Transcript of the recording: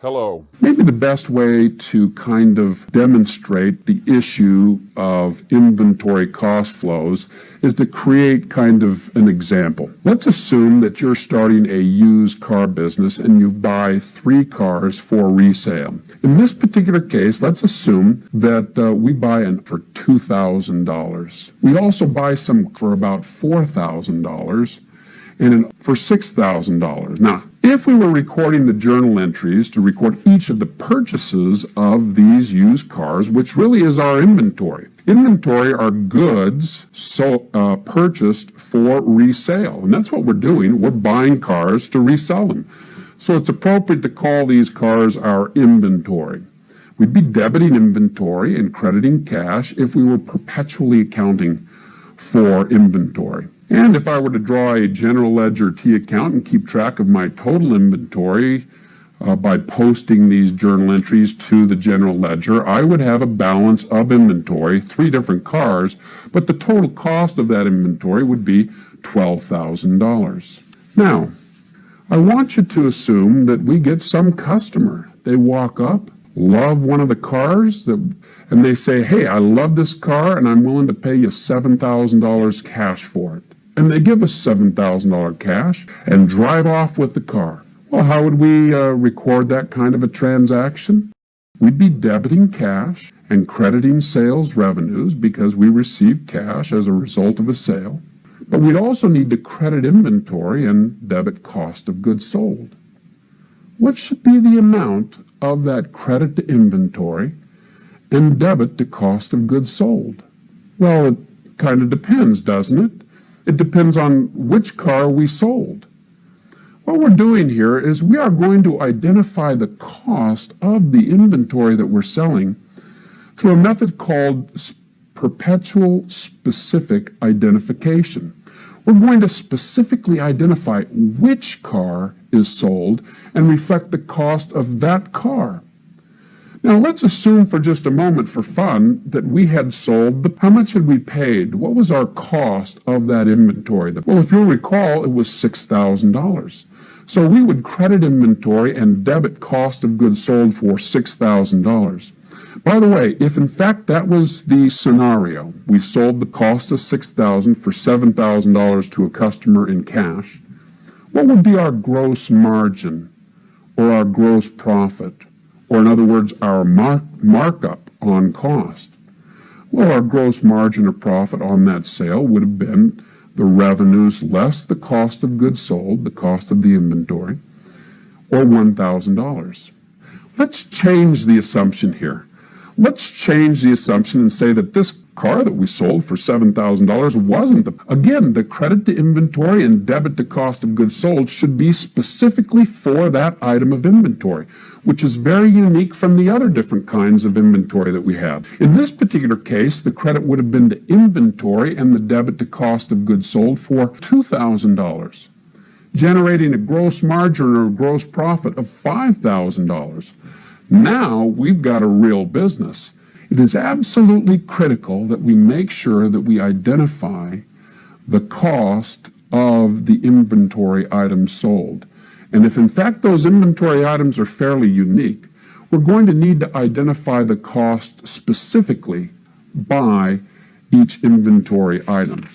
Hello. Maybe the best way to kind of demonstrate the issue of inventory cost flows is to create kind of an example. Let's assume that you're starting a used car business and you buy 3 cars for resale. In this particular case, let's assume that we buy for $2,000. We also buy some for about $4,000 and for $6,000. Now, if we were recording the journal entries to record each of the purchases of these used cars, which really is our inventory. Inventory are goods purchased for resale, and that's what we're doing. We're buying cars to resell them. So it's appropriate to call these cars our inventory. We'd be debiting inventory and crediting cash if we were perpetually accounting for inventory. And if I were to draw a general ledger T account and keep track of my total inventory by posting these journal entries to the general ledger, I would have a balance of inventory, 3 different cars, but the total cost of that inventory would be $12,000. Now, I want you to assume that we get some customer. They walk up, love one of the cars, and they say, hey, I love this car and I'm willing to pay you $7,000 cash for it. And they give us $7,000 cash and drive off with the car. Well, how would we record that kind of a transaction? We'd be debiting cash and crediting sales revenues because we received cash as a result of a sale. But we'd also need to credit inventory and debit cost of goods sold. What should be the amount of that credit to inventory and debit to cost of goods sold? Well, it kind of depends, doesn't it? It depends on which car we sold. What we're doing here is we are going to identify the cost of the inventory that we're selling through a method called perpetual specific identification. We're going to specifically identify which car is sold and reflect the cost of that car. Now, let's assume for just a moment for fun that we had sold, how much had we paid? What was our cost of that inventory? Well, if you'll recall, it was $6,000. So we would credit inventory and debit cost of goods sold for $6,000. By the way, if in fact that was the scenario, we sold the cost of $6,000 for $7,000 to a customer in cash, what would be our gross margin or our gross profit? Or in other words, our markup on cost? Well, our gross margin or profit on that sale would have been the revenues less the cost of goods sold, the cost of the inventory, or $1,000. Let's change the assumption here. Let's change the assumption and say that this car that we sold for $7,000 wasn't. Again, the credit to inventory and debit to cost of goods sold should be specifically for that item of inventory, which is very unique from the other different kinds of inventory that we have. In this particular case, the credit would have been to inventory and the debit to cost of goods sold for $2,000, generating a gross margin or a gross profit of $5,000. Now we've got a real business. It is absolutely critical that we make sure that we identify the cost of the inventory items sold. And if in fact those inventory items are fairly unique, we're going to need to identify the cost specifically by each inventory item.